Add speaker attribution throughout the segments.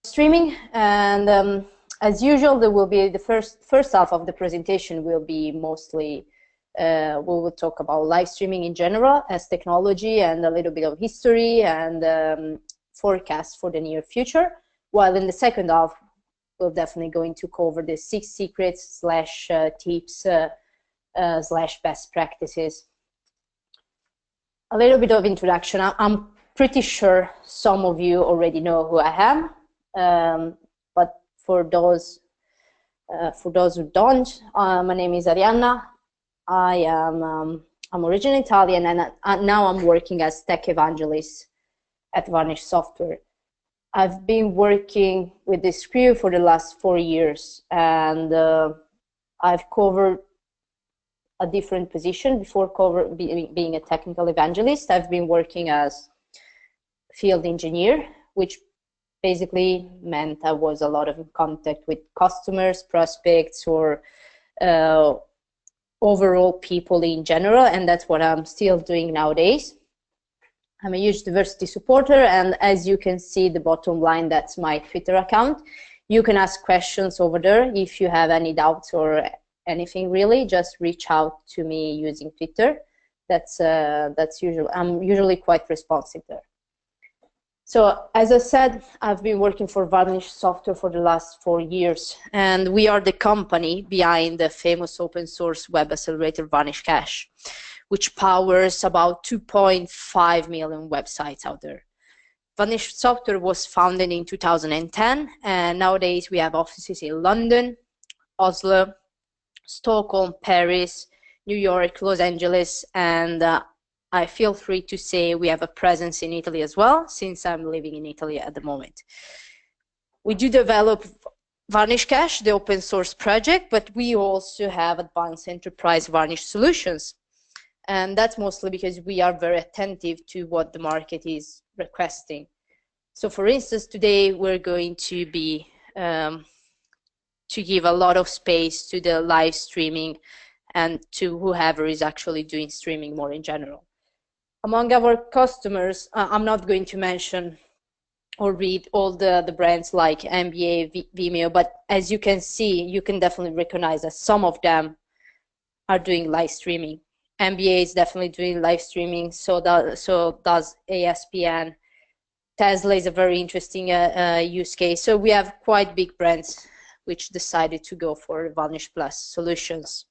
Speaker 1: streaming, and as usual, there will be the first half of the presentation will be mostly we will talk about live streaming in general as technology and a little bit of history and forecast for the near future, while in the second half we're definitely going to cover the 6 secrets slash tips slash best practices. A little bit of introduction. I'm pretty sure some of you already know who I am, but for those who don't, my name is Arianna. I'm originally Italian, and now I'm working as tech evangelist at Varnish Software. I've been working with this crew for the last 4 years, and I've covered a different position before being a technical evangelist. I've been working as field engineer, which basically meant I was a lot of in contact with customers, prospects, or overall people in general, and that's what I'm still doing nowadays. I'm a huge diversity supporter, and as you can see the bottom line, that's my Twitter account. You can ask questions over there if you have any doubts or anything really. Just reach out to me using Twitter. That's usual. I'm usually quite responsive there. So as I said, I've been working for Varnish Software for the last 4 years, and we are the company behind the famous open source web accelerator Varnish Cache, which powers about 2.5 million websites out there. Varnish Software was founded in 2010, and nowadays we have offices in London, Oslo, Stockholm, Paris, New York, Los Angeles, and I feel free to say we have a presence in Italy as well, since I'm living in Italy at the moment. We do develop Varnish Cache, the open source project, but we also have advanced enterprise Varnish solutions. And that's mostly because we are very attentive to what the market is requesting. So for instance, today we're going to be to give a lot of space to the live streaming and to whoever is actually doing streaming more in general. Among our customers, I'm not going to mention or read all the brands like NBA, Vimeo, but as you can see, you can definitely recognize that some of them are doing live streaming. NBA is definitely doing live streaming, so does ESPN. Tesla is a very interesting use case. So we have quite big brands which decided to go for Varnish Plus solutions.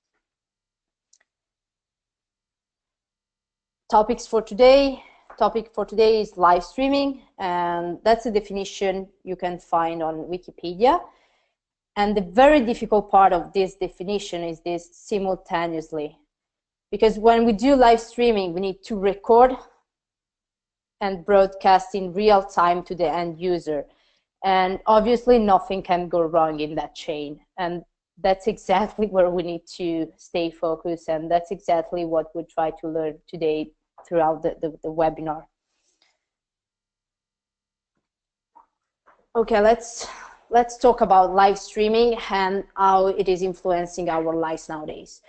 Speaker 1: Topic for today is live streaming, and that's a definition you can find on Wikipedia. And the very difficult part of this definition is this simultaneously. Because when we do live streaming, we need to record and broadcast in real time to the end user. And obviously nothing can go wrong in that chain. And that's exactly where we need to stay focused, and that's exactly what we try to learn today throughout the webinar. Okay, let's talk about live streaming and how it is influencing our lives nowadays.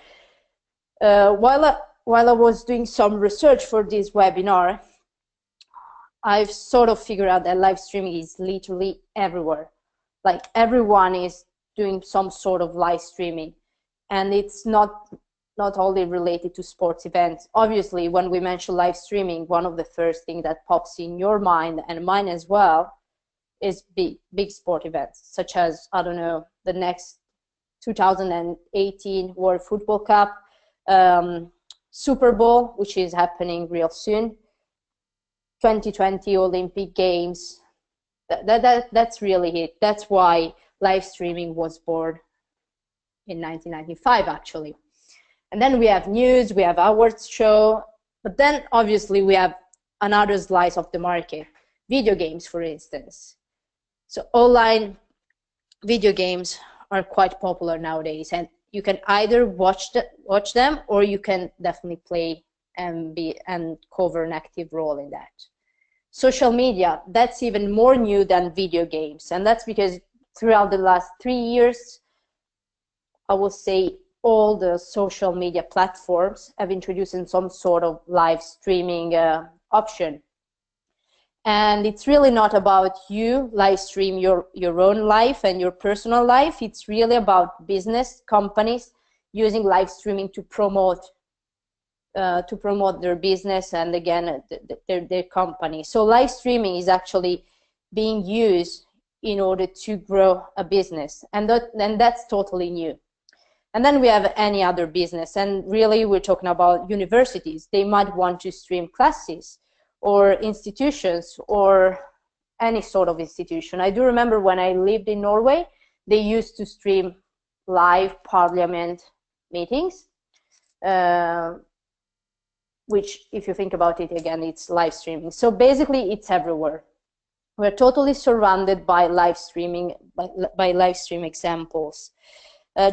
Speaker 1: While I was doing some research for this webinar, I've sort of figured out that live streaming is literally everywhere. Like everyone is doing some sort of live streaming, and it's not only related to sports events. Obviously, when we mention live streaming, one of the first things that pops in your mind and mine as well is big sport events, such as, I don't know, the next 2018 World Football Cup, Super Bowl, which is happening real soon, 2020 Olympic Games. That's really it. That's why live streaming was born in 1995, actually. And then we have news, we have awards show, but then obviously we have another slice of the market, video games, for instance. So online video games are quite popular nowadays, and you can either watch them, or you can definitely play and cover an active role in that. Social media, that's even more new than video games, and that's because throughout the last 3 years, I will say all the social media platforms have introduced some sort of live streaming option. And it's really not about you live stream your own life and your personal life. It's really about business companies using live streaming to promote their business and again their company. So live streaming is actually being used in order to grow a business, and that's totally new. And then we have any other business, and really we're talking about universities. They might want to stream classes, or institutions, or any sort of institution. I do remember when I lived in Norway, they used to stream live parliament meetings, which, if you think about it again, it's live streaming. So basically it's everywhere. We're totally surrounded by live streaming, by live stream examples.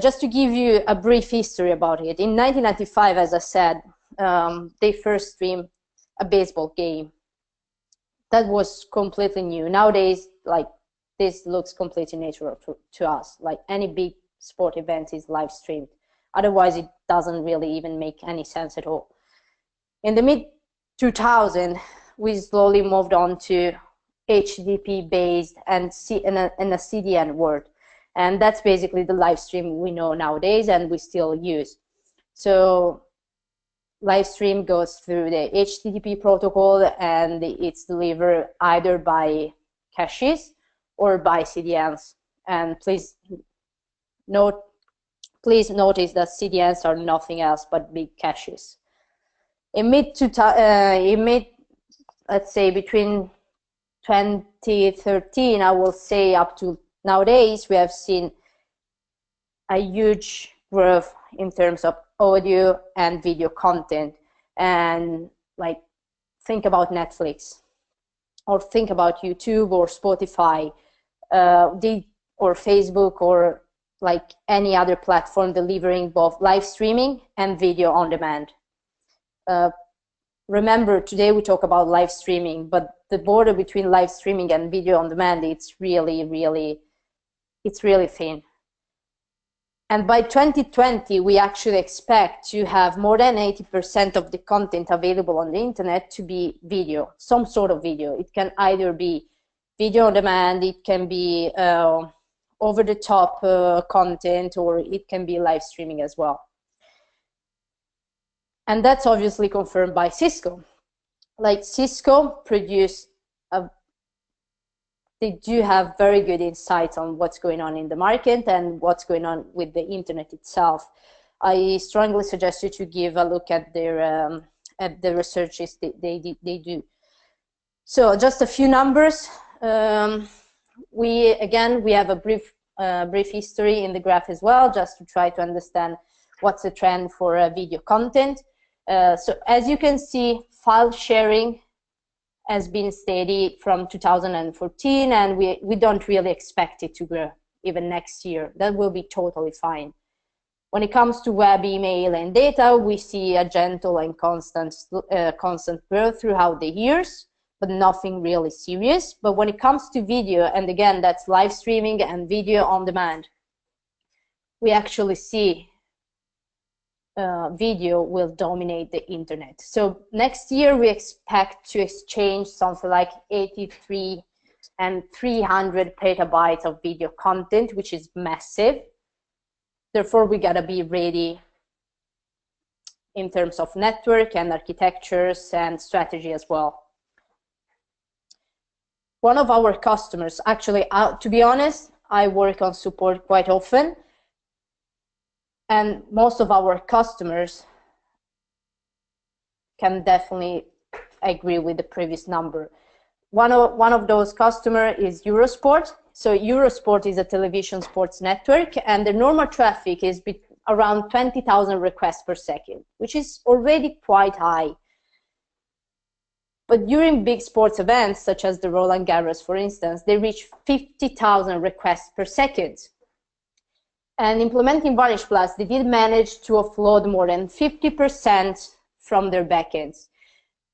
Speaker 1: Just to give you a brief history about it, in 1995, as I said, they first streamed a baseball game. That was completely new. Nowadays, like, this looks completely natural to us. Like, any big sport event is live streamed. Otherwise, it doesn't really even make any sense at all. In the mid-2000s, we slowly moved on to HTTP-based and a CDN world. And that's basically the live stream we know nowadays and we still use. So live stream goes through the HTTP protocol, and it's delivered either by caches or by CDNs. And please notice that CDNs are nothing else but big caches. Let's say between 2013, I will say, up to nowadays, we have seen a huge growth in terms of audio and video content. And like, think about Netflix, or think about YouTube or Spotify, or Facebook, or like any other platform delivering both live streaming and video on demand. Remember, today we talk about live streaming, but the border between live streaming and video on demand, it's really thin. And by 2020, we actually expect to have more than 80% of the content available on the internet to be video, some sort of video. It can either be video on demand, it can be over-the-top content, or it can be live streaming as well. And that's obviously confirmed by Cisco. Like, Cisco produce they do have very good insights on what's going on in the market and what's going on with the internet itself. I strongly suggest you to give a look at their at the researches they do. So just a few numbers. We have a brief history in the graph as well, just to try to understand what's the trend for video content. So as you can see, file sharing has been steady from 2014, and we don't really expect it to grow even next year. That will be totally fine. When it comes to web, email, and data, we see a gentle and constant growth throughout the years, but nothing really serious. But when it comes to video, and again, that's live streaming and video on demand, we actually see video will dominate the internet. So next year we expect to exchange something like 83 and 300 petabytes of video content, which is massive. Therefore, we gotta be ready in terms of network and architectures and strategy as well. One of our customers, actually, to be honest, I work on support quite often, and most of our customers can definitely agree with the previous number. One of those customers is Eurosport. So Eurosport is a television sports network, and the normal traffic is around 20,000 requests per second, which is already quite high. But during big sports events, such as the Roland Garros, for instance, they reach 50,000 requests per second. And implementing Varnish Plus, they did manage to offload more than 50% from their backends.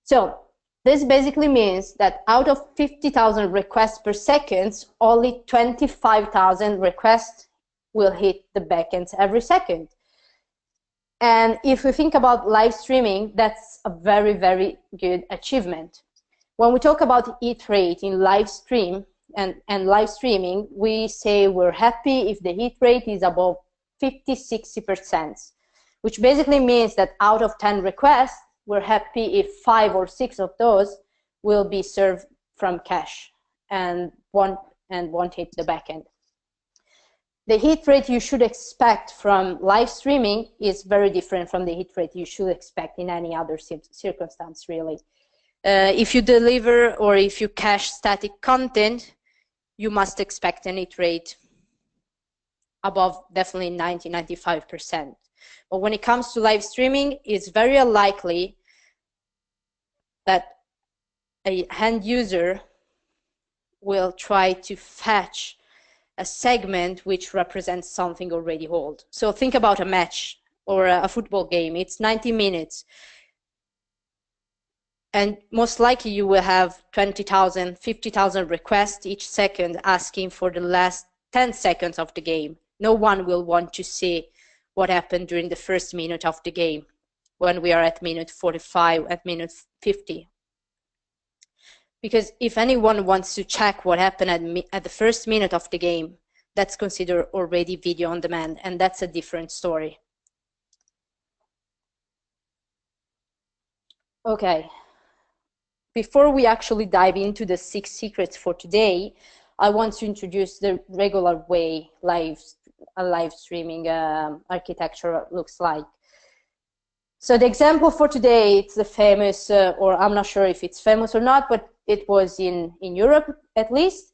Speaker 1: So this basically means that out of 50,000 requests per second, only 25,000 requests will hit the backends every second. And if we think about live streaming, that's a very, very good achievement. When we talk about hit rate in live stream and live streaming, we say we're happy if the hit rate is above 50–60%, which basically means that out of 10 requests, we're happy if 5 or 6 of those will be served from cache and won't hit the backend. The hit rate you should expect from live streaming is very different from the hit rate you should expect in any other circumstance, really. If you deliver or if you cache static content, you must expect an hit rate above definitely 90–95%. But when it comes to live streaming, it's very unlikely that a end user will try to fetch a segment which represents something already old. So think about a match or a football game. It's 90 minutes. And most likely you will have 20,000, 50,000 requests each second asking for the last 10 seconds of the game. No one will want to see what happened during the first minute of the game when we are at minute 45, at minute 50. Because if anyone wants to check what happened at the first minute of the game, that's considered already video on demand, and that's a different story. Okay. Before we actually dive into the 6 secrets for today, I want to introduce the regular way a live streaming architecture looks like. So the example for today, it's the famous, or I'm not sure if it's famous or not, but it was in Europe at least.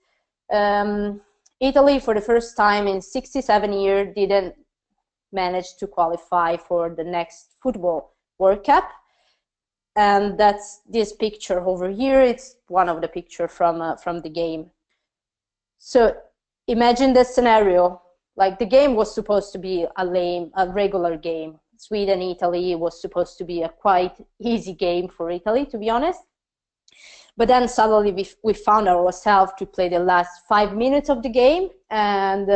Speaker 1: Italy, for the first time in 67 years, didn't manage to qualify for the next football World Cup. And that's this picture over here. It's one of the pictures from the game. So imagine the scenario, like the game was supposed to be a regular game. Sweden, Italy was supposed to be a quite easy game for Italy, to be honest. But then suddenly we found ourselves to play the last 5 minutes of the game, and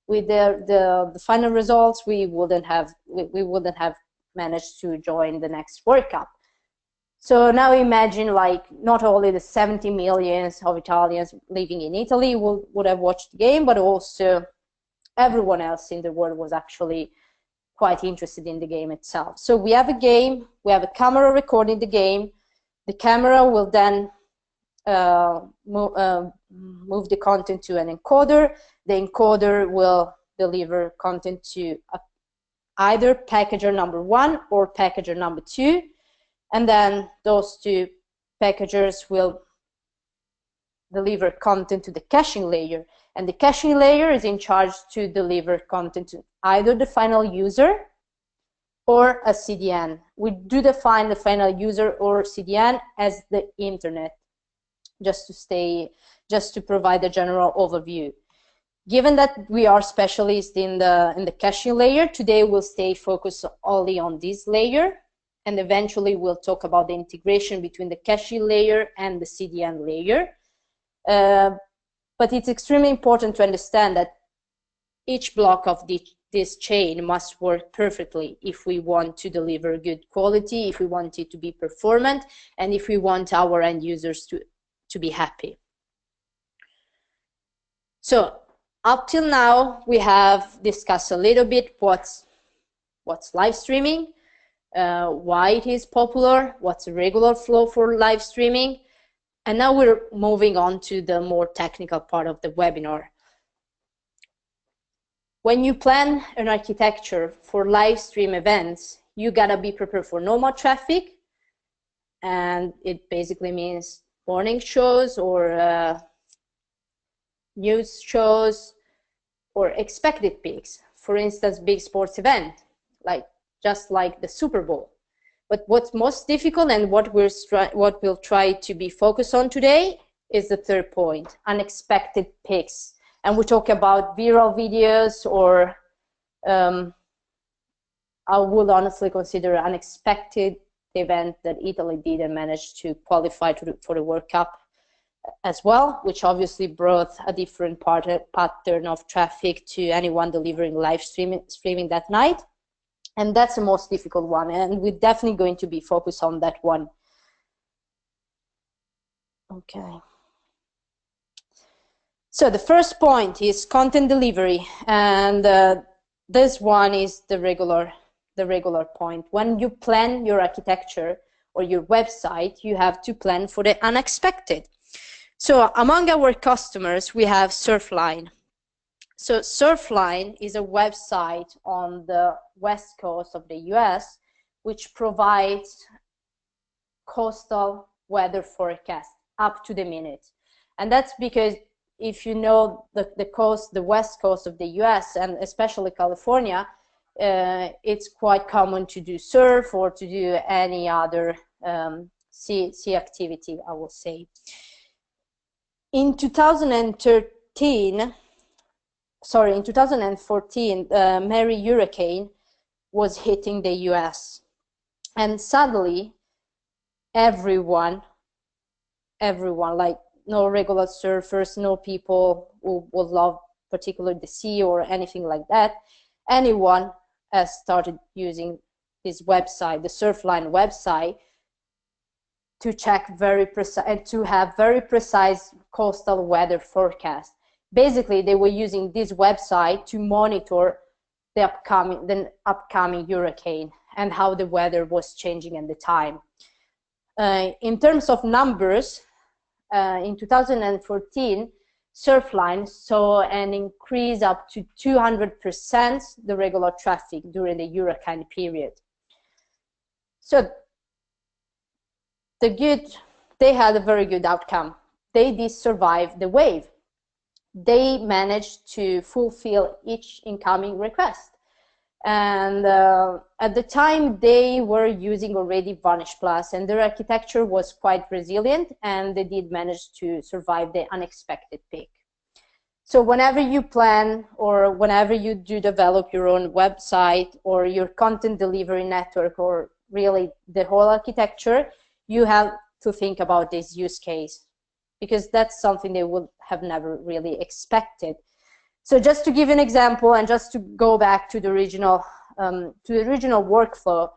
Speaker 1: with the final results, we wouldn't have managed to join the next World Cup. So now imagine, like, not only the 70 million of Italians living in Italy would have watched the game, but also everyone else in the world was actually quite interested in the game itself. So we have a game, we have a camera recording the game. The camera will then move the content to an encoder. The encoder will deliver content to either packager number 1 or packager number 2. And then those 2 packagers will deliver content to the caching layer. And the caching layer is in charge to deliver content to either the final user or a CDN. We do define the final user or CDN as the internet, just to provide a general overview. Given that we are specialists in the caching layer, today we'll stay focused only on this layer. And eventually we'll talk about the integration between the caching layer and the CDN layer. But it's extremely important to understand that each block of this chain must work perfectly if we want to deliver good quality, if we want it to be performant, and if we want our end users to be happy. So up till now, we have discussed a little bit what's live streaming, why it is popular, what's a regular flow for live streaming, and now we're moving on to the more technical part of the webinar. When you plan an architecture for live stream events, you gotta be prepared for normal traffic, and it basically means morning shows or news shows or expected peaks. For instance, big sports event, just like the Super Bowl. But what's most difficult and what we'll try to be focused on today is the third point, unexpected peaks. And we talk about viral videos, or I would honestly consider unexpected event that Italy did and managed to qualify for the World Cup as well, which obviously brought a different pattern of traffic to anyone delivering live streaming that night. And that's the most difficult one, and we're definitely going to be focused on that one. Okay. So the first point is content delivery, and this one is the regular point. When you plan your architecture or your website, you have to plan for the unexpected. So among our customers, we have Surfline. So Surfline is a website on the west coast of the US, which provides coastal weather forecast up to the minute. And that's because if you know the west coast of the US, and especially California, it's quite common to do surf or to do any other sea activity, I will say. In 2014, Mary hurricane was hitting the US, and suddenly everyone, like no regular surfers, no people who would love particularly the sea or anything like that, anyone has started using this website, the Surfline website, to check very precise and to have very precise coastal weather forecast. Basically, they were using this website to monitor the upcoming hurricane and how the weather was changing at the time. In terms of numbers, in 2014, Surfline saw an increase up to 200% the regular traffic during the hurricane period. So they had a very good outcome. They did survive the wave. They managed to fulfill each incoming request. And at the time, they were using already Varnish Plus, and their architecture was quite resilient, and they did manage to survive the unexpected peak. So whenever you plan or whenever you do develop your own website or your content delivery network or really the whole architecture, you have to think about this use case, because that's something they would have never really expected. So just to give an example, and just to go back to the original workflow,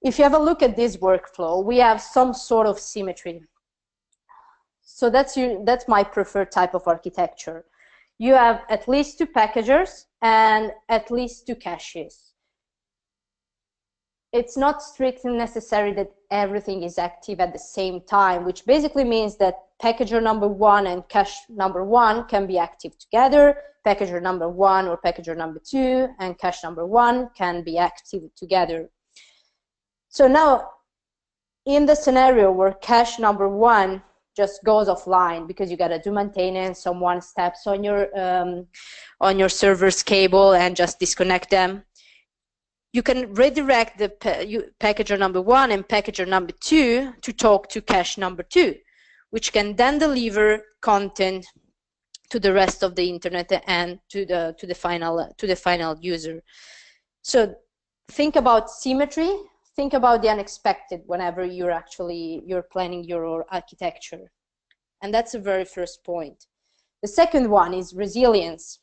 Speaker 1: if you have a look at this workflow, we have some sort of symmetry. So that's my preferred type of architecture. You have at least 2 packagers and at least 2 caches. It's not strictly necessary that everything is active at the same time, which basically means that packager number 1 and cache number 1 can be active together. Packager number 1 or packager number 2 and cache number 1 can be active together. So now, in the scenario where cache number 1 just goes offline because you gotta do maintenance, someone steps on your server's cable and just disconnect them, you can redirect the packager number 1 and packager number 2 to talk to cache number 2, which can then deliver content to the rest of the internet and to the final user. So think about symmetry. Think about the unexpected whenever you're planning your architecture, and that's the very first point. The second one is resilience.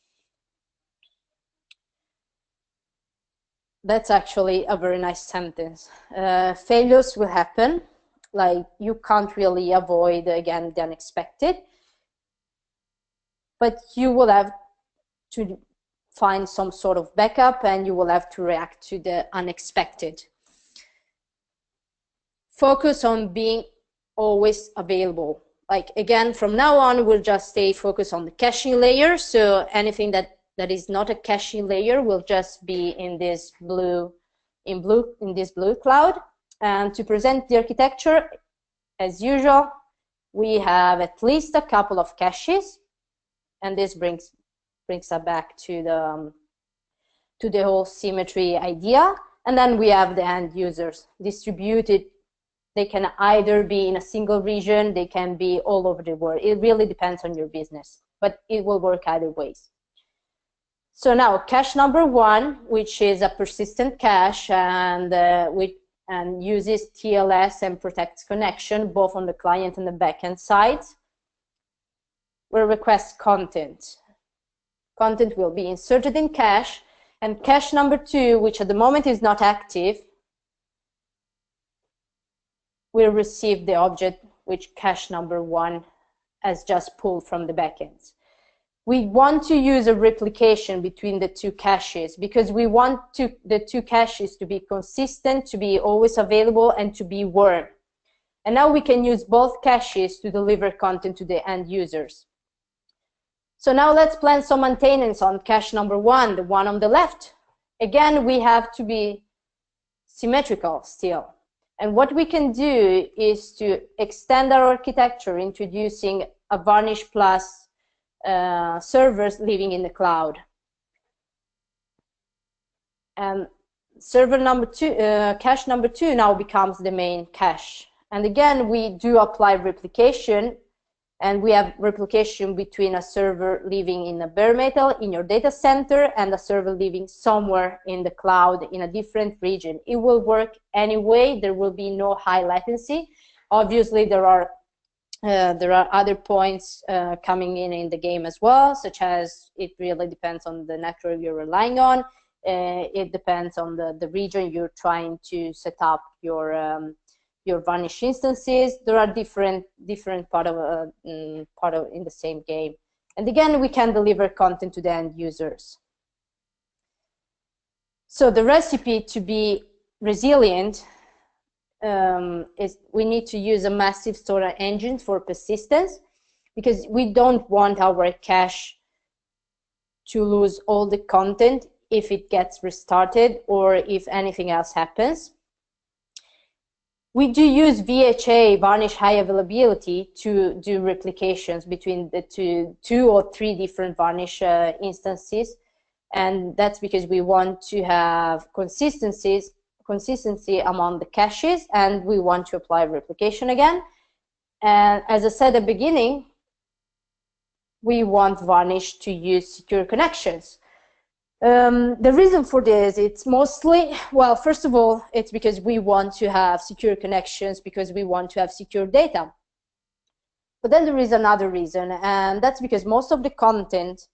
Speaker 1: That's actually a very nice sentence. Failures will happen. Like, you can't really avoid, again, the unexpected, but you will have to find some sort of backup, and you will have to react to the unexpected. Focus on being always available. Like, again, from now on, we'll just stay focused on the caching layer. So anything that is not a caching layer will just be in this blue cloud. And to present the architecture, as usual, we have at least a couple of caches, and this brings us back to the whole symmetry idea. And then we have the end users distributed. They can either be in a single region, they can be all over the world. It really depends on your business, but it will work either ways. So now, cache number 1, which is a persistent cache and uses TLS and protects connection both on the client and the backend side, will request content. Content will be inserted in cache, and cache number 2, which at the moment is not active, will receive the object which cache number 1 has just pulled from the backends. We want to use a replication between the two caches because we want the two caches to be consistent, to be always available, and to be warm. And now we can use both caches to deliver content to the end users. So now let's plan some maintenance on cache number 1, the one on the left. Again, we have to be symmetrical still. And what we can do is to extend our architecture, introducing a Varnish plus servers living in the cloud. And server number 2, cache number 2 now becomes the main cache. And again, we do apply replication, and we have replication between a server living in a bare metal in your data center and a server living somewhere in the cloud in a different region. It will work anyway. There will be no high latency. Obviously, there are other points coming in the game as well, such as it really depends on the network you're relying on. It depends on the region you're trying to set up your Varnish instances. There are different part of in the same game, and again we can deliver content to the end users. So the recipe to be resilient is we need to use a massive storage engine for persistence, because we don't want our cache to lose all the content if it gets restarted or if anything else happens. We do use VHA, Varnish High Availability, to do replications between the two or three different Varnish instances, and that's because we want to have consistency among the caches, and we want to apply replication again. And as I said at the beginning, we want Varnish to use secure connections. The reason for this, it's mostly, well, first of all, it's because we want to have secure connections, because we want to have secure data. But then there is another reason, and that's because most of the content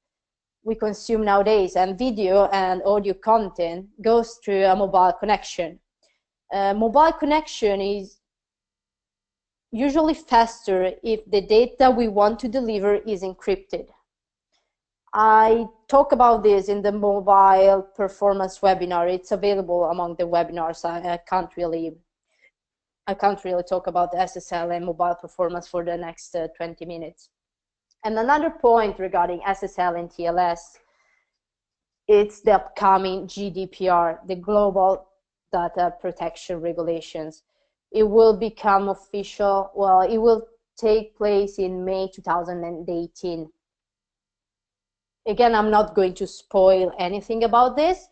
Speaker 1: we consume nowadays, and video and audio content, goes through a mobile connection. Mobile connection is usually faster if the data we want to deliver is encrypted. I talk about this in the mobile performance webinar. It's available among the webinars. I can't really talk about the SSL and mobile performance for the next 20 minutes. And another point regarding SSL and TLS, it's the upcoming GDPR, the Global Data Protection Regulations. It will become official, well, it will take place in May 2018. Again, I'm not going to spoil anything about this,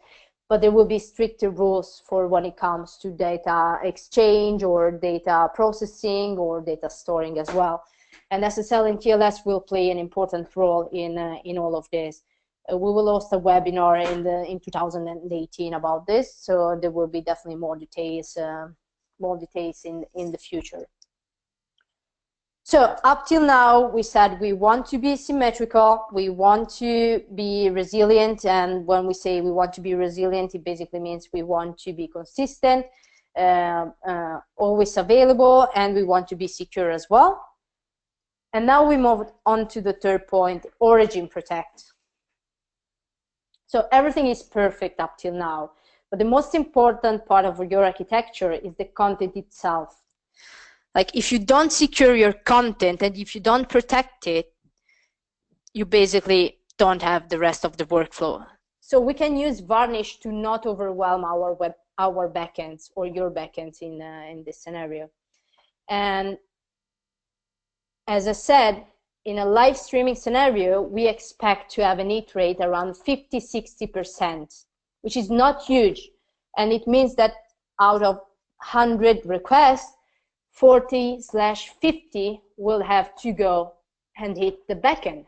Speaker 1: but there will be stricter rules for when it comes to data exchange or data processing or data storing as well. And SSL and TLS will play an important role in all of this. We will host a webinar in 2018 about this, so there will be definitely more details in the future. So up till now, we said we want to be symmetrical, we want to be resilient, and when we say we want to be resilient, it basically means we want to be consistent, always available, and we want to be secure as well. And now we move on to the third point, origin protect. So everything is perfect up till now, but the most important part of your architecture is the content itself. Like, if you don't secure your content and if you don't protect it, you basically don't have the rest of the workflow. So we can use Varnish to not overwhelm our backends or your backends in this scenario. And as I said, in a live streaming scenario, we expect to have an hit rate around 50–60%, which is not huge. And it means that out of 100 requests, 40/50 will have to go and hit the backend.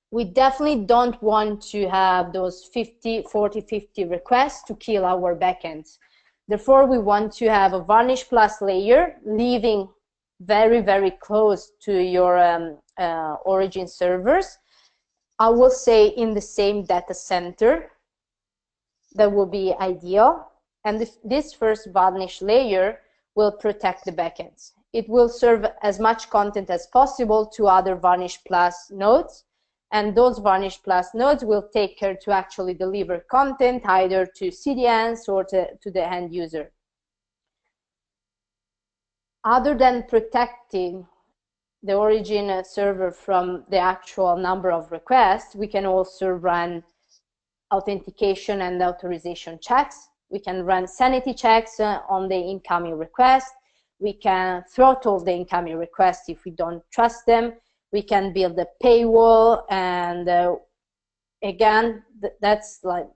Speaker 1: We definitely don't want to have those 40–50 requests to kill our backends. Therefore, we want to have a Varnish Plus layer living very, very close to your origin servers. I will say in the same data center. That will be ideal. And this first Varnish layer will protect the backends. it will serve as much content as possible to other Varnish Plus nodes. And those Varnish Plus nodes will take care to actually deliver content either to CDNs or to the end user. Other than protecting the origin server from the actual number of requests, we can also run authentication and authorization checks. We can run sanity checks on the incoming request. We can throttle the incoming requests if we don't trust them. We can build a paywall, and again, that's like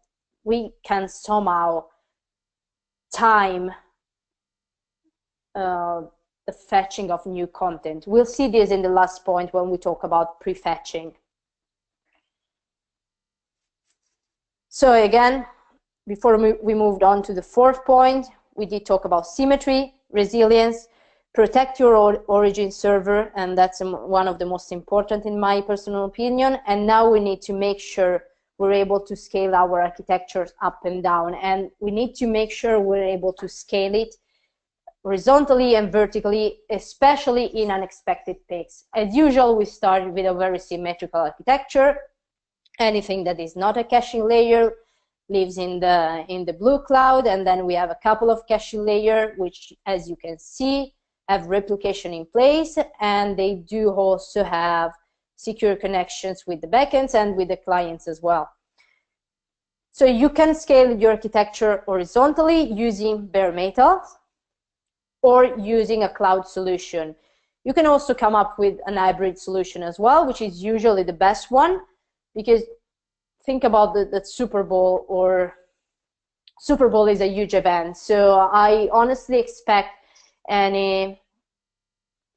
Speaker 1: we can somehow time the fetching of new content. We'll see this in the last point when we talk about prefetching. So again, before we moved on to the fourth point, we did talk about symmetry, resilience, protect your origin server, and that's one of the most important in my personal opinion. And now we need to make sure we're able to scale our architectures up and down, and we need to make sure we're able to scale it horizontally and vertically, especially in unexpected peaks. As usual, we start with a very symmetrical architecture. Anything that is not a caching layer lives in the blue cloud, and then we have a couple of caching layers, which, as you can see, have replication in place, and they do also have secure connections with the backends and with the clients as well. So you can scale your architecture horizontally using bare metal or using a cloud solution. You can also come up with an hybrid solution as well, which is usually the best one, because think about the Super Bowl, or Super Bowl is a huge event. So I honestly expect any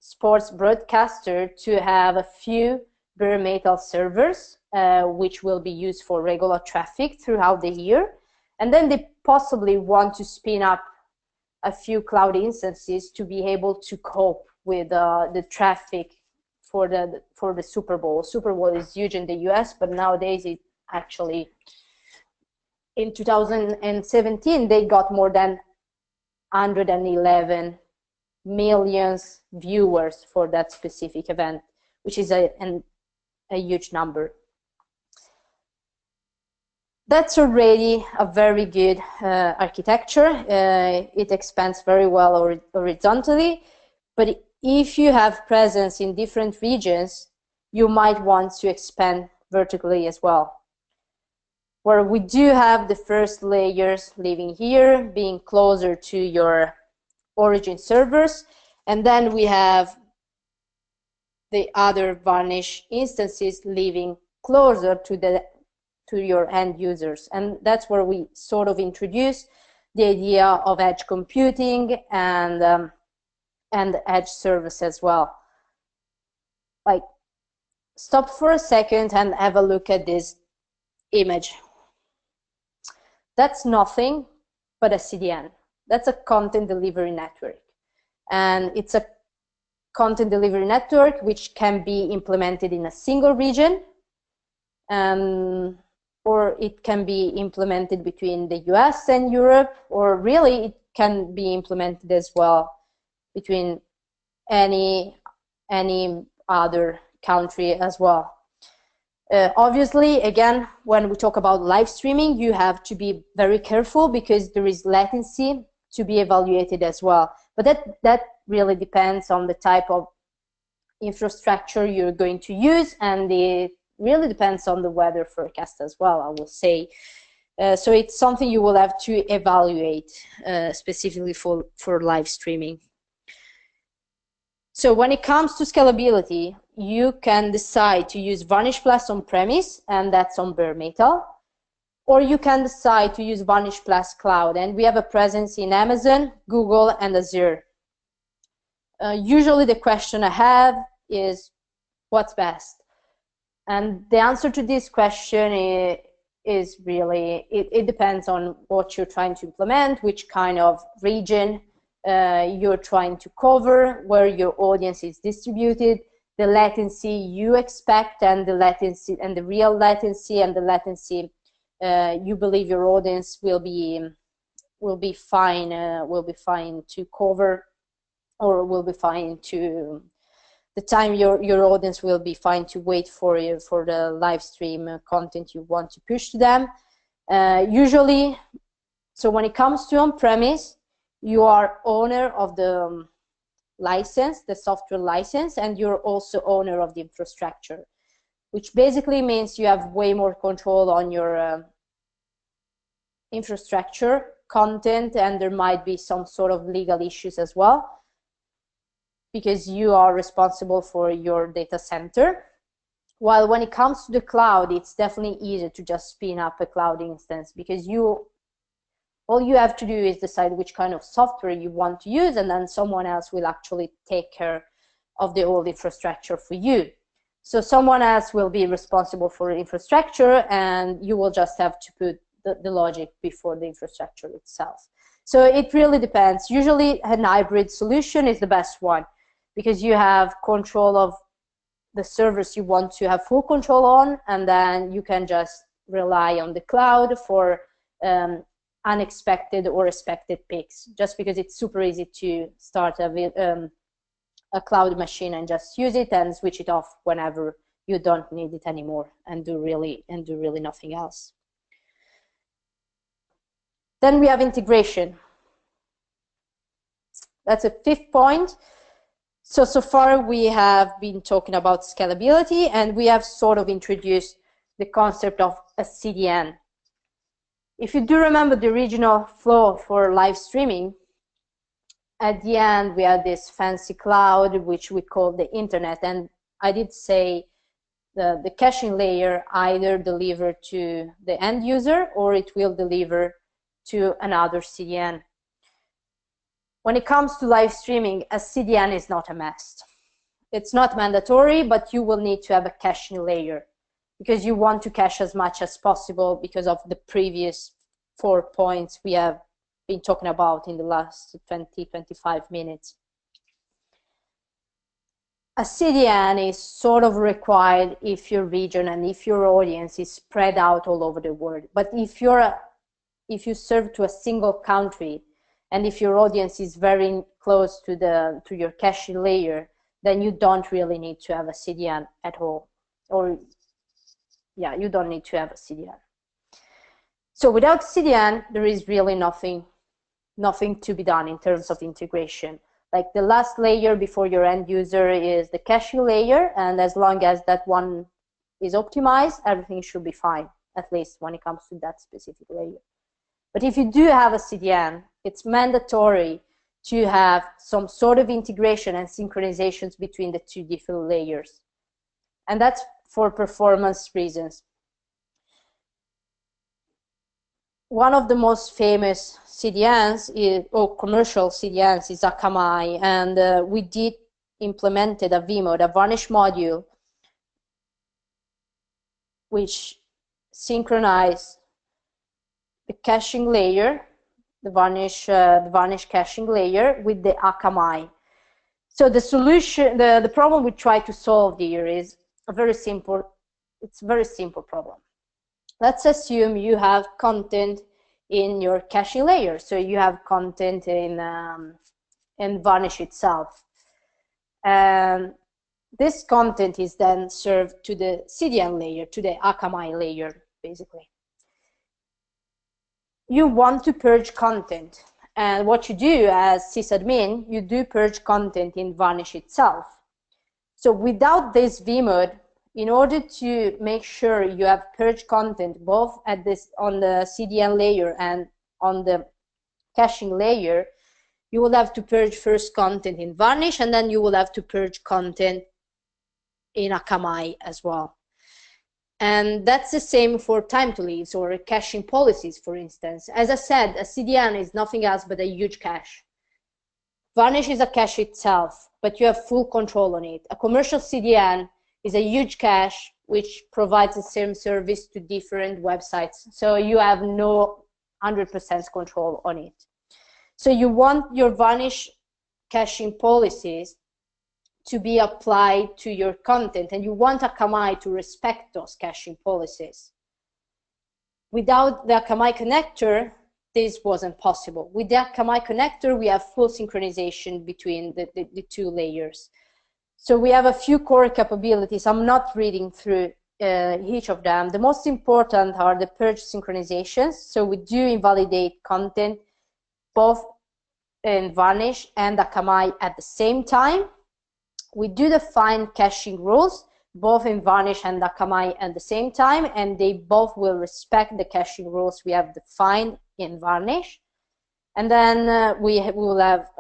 Speaker 1: sports broadcaster to have a few bare metal servers, which will be used for regular traffic throughout the year. And then they possibly want to spin up a few cloud instances to be able to cope with the traffic for the Super Bowl. Super Bowl is huge in the US, but nowadays it actually, in 2017, they got more than 111 million viewers for that specific event, which is a huge number. That's already a very good architecture. It expands very well horizontally, but if you have presence in different regions, you might want to expand vertically as well, where we do have the first layers living here, being closer to your origin servers, and then we have the other Varnish instances living closer to your end users. And that's where we sort of introduce the idea of edge computing and edge service as well. Like, stop for a second and have a look at this image. That's nothing but a CDN. That's a content delivery network. And it's a content delivery network which can be implemented in a single region, or it can be implemented between the US and Europe, or really it can be implemented as well between any other country as well. Obviously, again, when we talk about live streaming, you have to be very careful because there is latency to be evaluated as well. But that really depends on the type of infrastructure you're going to use, and it really depends on the weather forecast as well, I will say. So it's something you will have to evaluate specifically for live streaming. So when it comes to scalability, you can decide to use Varnish Plus on-premise, and that's on bare metal, or you can decide to use Varnish Plus Cloud, and we have a presence in Amazon, Google, and Azure. Usually the question I have is, what's best? And the answer to this question is really, it depends on what you're trying to implement, which kind of region you're trying to cover, where your audience is distributed, the latency you expect, and the latency and the real latency, and the latency you believe your audience will be fine to cover. or will be fine to the time your audience will be fine to wait for you for the live stream content you want to push to them. Usually, so when it comes to on-premise, you are owner of the license, the software license, and you're also owner of the infrastructure, which basically means you have way more control on your infrastructure content, and there might be some sort of legal issues as well, because you are responsible for your data center. While when it comes to the cloud, it's definitely easier to just spin up a cloud instance, because all you have to do is decide which kind of software you want to use, and then someone else will actually take care of the whole infrastructure for you. So someone else will be responsible for the infrastructure, and you will just have to put the logic before the infrastructure itself. So it really depends. Usually an hybrid solution is the best one, because you have control of the servers you want to have full control on, and then you can just rely on the cloud for unexpected or expected peaks, just because it's super easy to start a cloud machine and just use it and switch it off whenever you don't need it anymore, and do really nothing else. Then we have integration. That's a fifth point. So far we have been talking about scalability, and we have sort of introduced the concept of a CDN. If you do remember the original flow for live streaming, at the end we had this fancy cloud, which we call the internet, and I did say the caching layer either deliver to the end user or it will deliver to another CDN. When it comes to live streaming, a CDN is not a must. It's not mandatory, but you will need to have a caching layer, because you want to cache as much as possible because of the previous 4 points we have been talking about in the last 20-25 minutes. A CDN is sort of required if your region and if your audience is spread out all over the world. But if you serve to a single country, and if your audience is very close to your caching layer, then you don't really need to have a CDN at all. Or yeah, you don't need to have a CDN. So without CDN, there is really nothing to be done in terms of integration. Like the last layer before your end user is the caching layer, and as long as that one is optimized, everything should be fine, at least when it comes to that specific layer. But if you do have a CDN, it's mandatory to have some sort of integration and synchronizations between the two different layers. And that's for performance reasons. One of the most famous CDNs, or commercial CDNs, is Akamai, and we did implemented a vmode, a Varnish module, which synchronized the caching layer, the Varnish caching layer, with the Akamai. So the solution, the problem we try to solve here is it's a very simple problem. Let's assume you have content in your caching layer. So you have content in Varnish itself. This content is then served to the CDN layer, to the Akamai layer, basically. You want to purge content, and what you do as sysadmin, you do purge content in Varnish itself. So without this vmode, in order to make sure you have purged content both on the CDN layer and on the caching layer, you will have to purge first content in Varnish, and then you will have to purge content in Akamai as well. And that's the same for time to leaves or caching policies, for instance. As I said, a CDN is nothing else but a huge cache. Varnish is a cache itself, but you have full control on it. A commercial CDN is a huge cache which provides the same service to different websites. So you have no 100% control on it. So you want your Varnish caching policies to be applied to your content, and you want Akamai to respect those caching policies. Without the Akamai connector, this wasn't possible. With the Akamai connector, we have full synchronization between the two layers. So we have a few core capabilities. I'm not reading through each of them. The most important are the purge synchronizations. So we do invalidate content both in Varnish and Akamai at the same time. We do define caching rules both in Varnish and Akamai at the same time, and they both will respect the caching rules we have defined in Varnish. And then we will have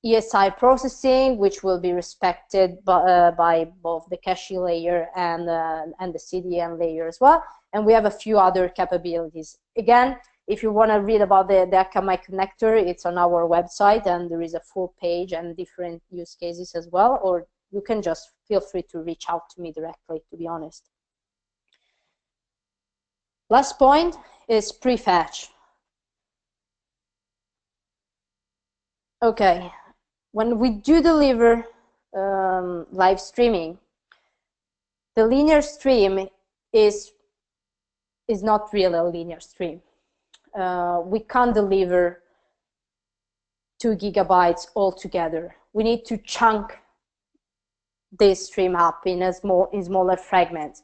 Speaker 1: ESI processing, which will be respected by both the caching layer and the CDN layer as well. And we have a few other capabilities. Again, if you want to read about the Akamai connector, it's on our website, and there is a full page and different use cases as well, or you can just feel free to reach out to me directly, to be honest. Last point is prefetch. Okay, when we do deliver live streaming, the linear stream is not really a linear stream. We can't deliver 2 GB altogether. We need to chunk this stream up in smaller fragments.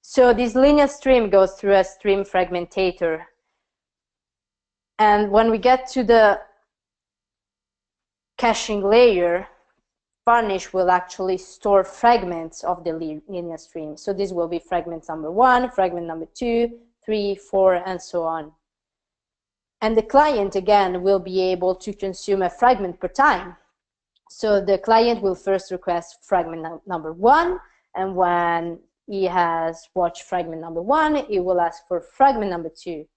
Speaker 1: So this linear stream goes through a stream fragmentator. And when we get to the caching layer, Varnish will actually store fragments of the linear stream. So this will be fragment number 1, fragment number 2, 3, 4, and so on. And the client, again, will be able to consume a fragment per time. So the client will first request fragment number 1, and when he has watched fragment number 1, he will ask for fragment number 2,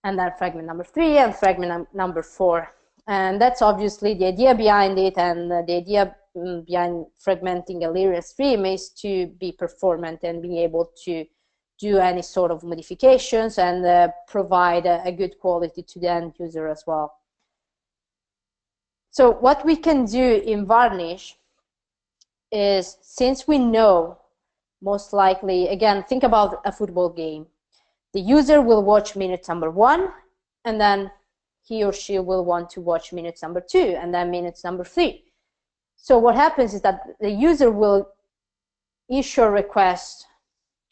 Speaker 1: and then fragment number 3, and fragment number 4. And that's obviously the idea behind it, and the idea behind fragmenting a linear stream is to be performant and be able to do any sort of modifications and provide a good quality to the end user as well. So what we can do in Varnish is, since we know most likely, again, think about a football game. The user will watch minute number 1, and then he or she will want to watch minute number 2, and then minute number 3. So what happens is that the user will issue a request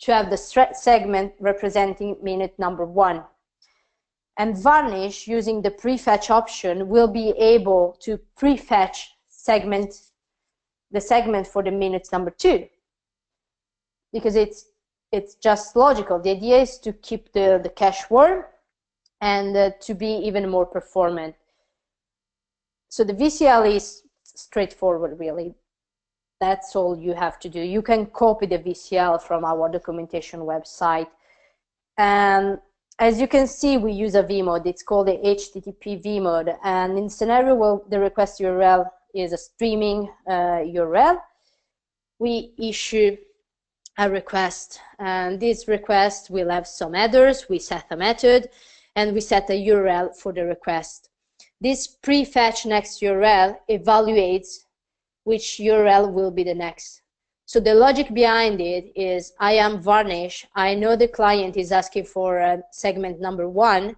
Speaker 1: to have the segment representing minute number 1. And Varnish, using the prefetch option, will be able to prefetch the segment for the minute number 2. Because it's just logical. The idea is to keep the cache warm and to be even more performant. So the VCL is straightforward, really. That's all you have to do. You can copy the VCL from our documentation website. And as you can see, we use a vmode. It's called the HTTP vmode. And in scenario where the request URL is a streaming URL, we issue a request. And this request will have some headers. We set a method, and we set a URL for the request. This prefetch next URL evaluates which URL will be the next. So the logic behind it is, I am Varnish. I know the client is asking for segment number 1,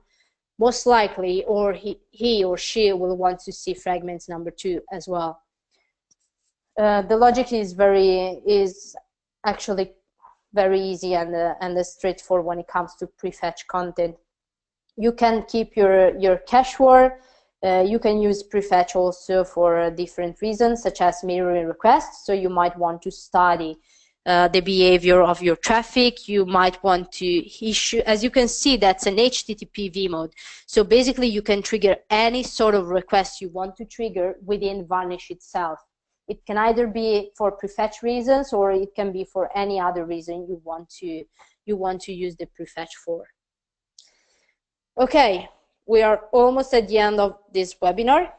Speaker 1: most likely, or he or she will want to see fragments number 2 as well. The logic is actually very easy and straightforward when it comes to prefetch content. You can keep your cache word. You can use prefetch also for different reasons, such as mirroring requests. So you might want to study the behavior of your traffic. You might want to issue, as you can see, that's an HTTP vmode. So basically you can trigger any sort of request you want to trigger within Varnish itself. It can either be for prefetch reasons, or it can be for any other reason you want to use the prefetch for. Okay. We are almost at the end of this webinar,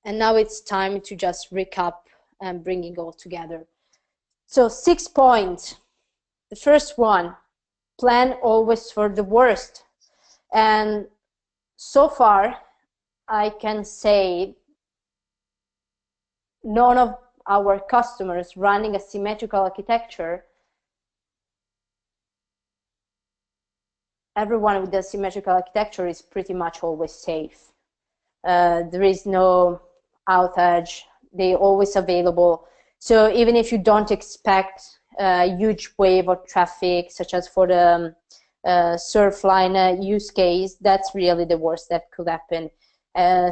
Speaker 1: and now it's time to just recap and bring it all together. So 6 points. The first one, plan always for the worst. And so far, I can say none of our customers running a symmetrical architecture everyone with the symmetrical architecture is pretty much always safe. There is no outage, they're always available. So even if you don't expect a huge wave of traffic, such as for the Surfline use case, that's really the worst that could happen.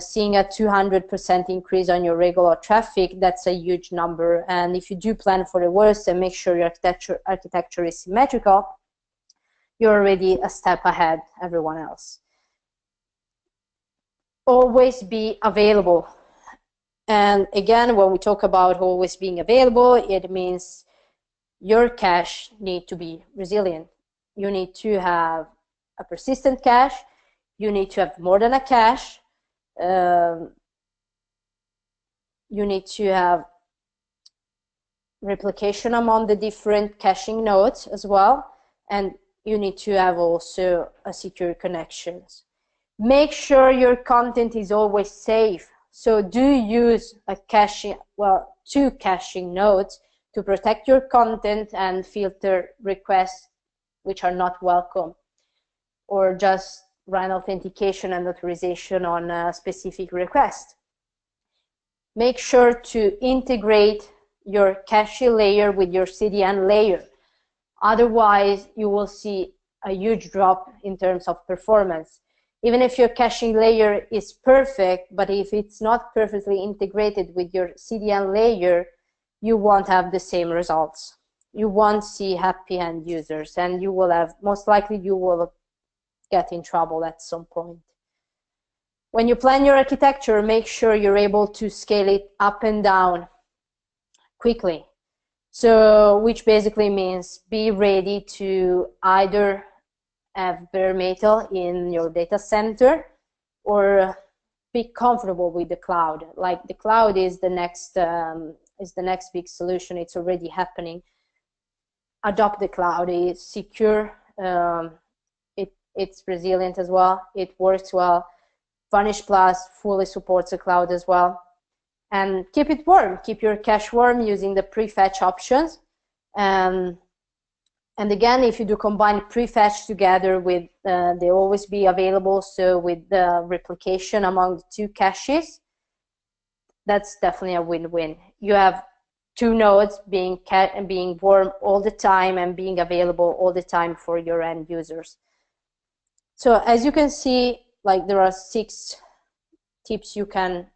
Speaker 1: Seeing a 200% increase on your regular traffic, that's a huge number. And if you do plan for the worst and make sure your architecture is symmetrical, you're already a step ahead everyone else. Always be available. And again, when we talk about always being available, it means your cache need to be resilient. You need to have a persistent cache. You need to have more than a cache. You need to have replication among the different caching nodes as well. And you need to have also a secure connections. Make sure your content is always safe. So do use a caching, well, 2 caching nodes to protect your content and filter requests which are not welcome, or just run authentication and authorization on a specific request. Make sure to integrate your cache layer with your CDN layer. Otherwise, you will see a huge drop in terms of performance. Even if your caching layer is perfect, but if it's not perfectly integrated with your CDN layer, you won't have the same results. You won't see happy end users, and you will have, most likely you will get in trouble at some point. When you plan your architecture, make sure you're able to scale it up and down quickly. So, which basically means be ready to either have bare metal in your data center or be comfortable with the cloud. Like the cloud is the next big solution. It's already happening. Adopt the cloud. It's secure. It's resilient as well. It works well. Varnish Plus fully supports the cloud as well. And keep it warm. Keep your cache warm using the prefetch options. And again, if you do combine prefetch together with, they always be available, so with the replication among the 2 caches, that's definitely a win-win. You have 2 nodes being warm all the time and being available all the time for your end users. So as you can see, like there are 6 tips you can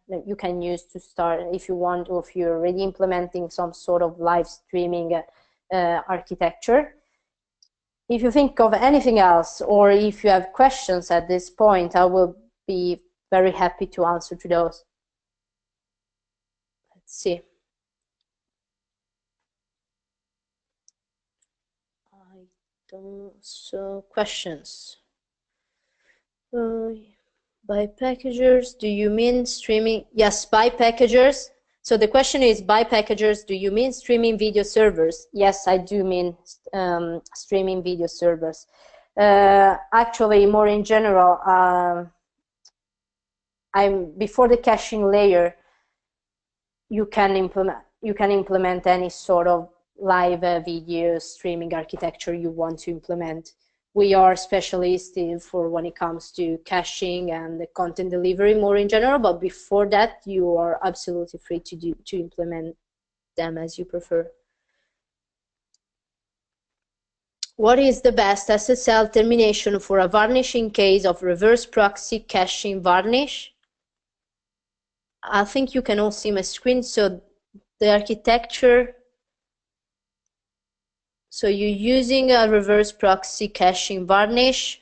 Speaker 1: use to start if you want, or if you're already implementing some sort of live streaming architecture. If you think of anything else, or if you have questions at this point, I will be very happy to answer to those. Let's see. So questions. By packagers, do you mean streaming? Yes, by packagers. So the question is, by packagers, do you mean streaming video servers? Yes, I do mean streaming video servers. Actually, more in general, before the caching layer, you can implement any sort of live video streaming architecture you want to implement. We are specialists for when it comes to caching and the content delivery more in general, but before that, you are absolutely free to implement them as you prefer. What is the best SSL termination for a Varnish in case of reverse proxy caching Varnish? I think you can all see my screen. So the architecture, so you're using a reverse proxy caching Varnish,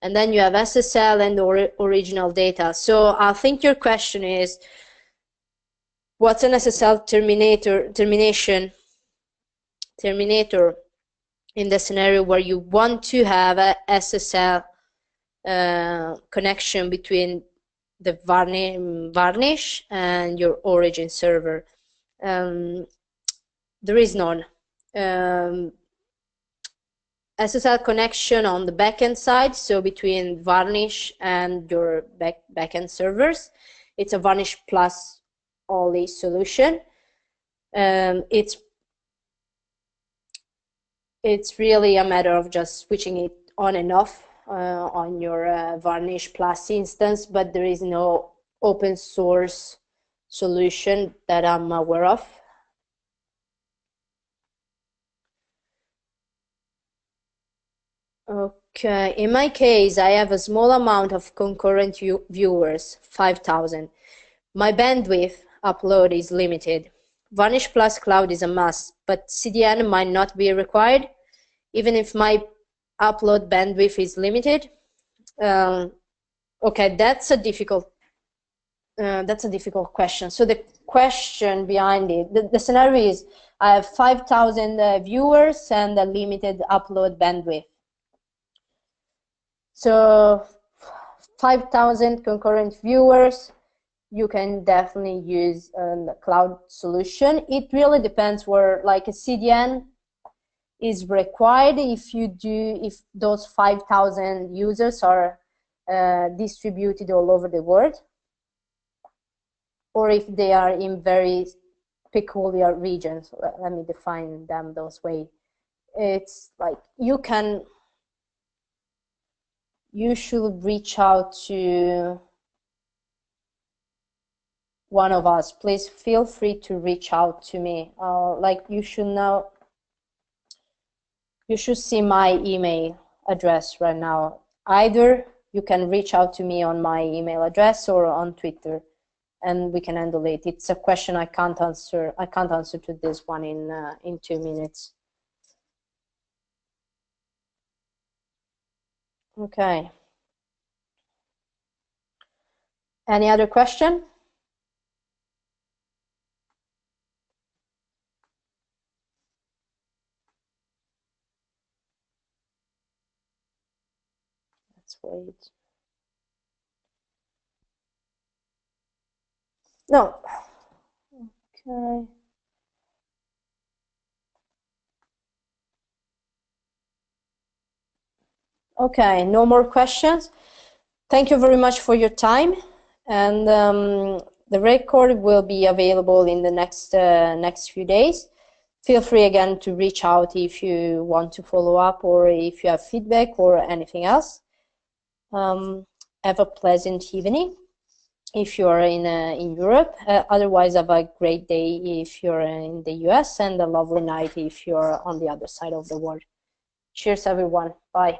Speaker 1: and then you have SSL and original data. So I think your question is, what's an SSL terminator in the scenario where you want to have a SSL connection between the Varnish and your origin server? There is none. SSL connection on the backend side, so between Varnish and your backend servers. It's a Varnish Plus only solution. It's really a matter of just switching it on and off on your Varnish Plus instance, but there is no open source solution that I'm aware of. Okay, in my case, I have a small amount of concurrent viewers, 5,000. My bandwidth upload is limited. Varnish Plus Cloud is a must, but CDN might not be required, even if my upload bandwidth is limited. Okay, that's a difficult question. So the question behind it, the scenario is, I have 5,000 viewers and a limited upload bandwidth. So 5,000 concurrent viewers, you can definitely use a cloud solution. It really depends where, like, a CDN is required if those 5,000 users are distributed all over the world, or if they are in very peculiar regions. Let me define them those way. It's like you should reach out to one of us. Please feel free to reach out to me. Like, you should see my email address right now. Either you can reach out to me on my email address or on Twitter, and we can handle it. It's a question I can't answer. I can't answer to this one in 2 minutes. Okay. Any other question? Let's wait. No. Okay. Okay, no more questions. Thank you very much for your time, and the record will be available in the next few days. Feel free again to reach out if you want to follow up or if you have feedback or anything else. Have a pleasant evening if you're in Europe. Otherwise, have a great day if you're in the US, and a lovely night if you're on the other side of the world. Cheers, everyone. Bye.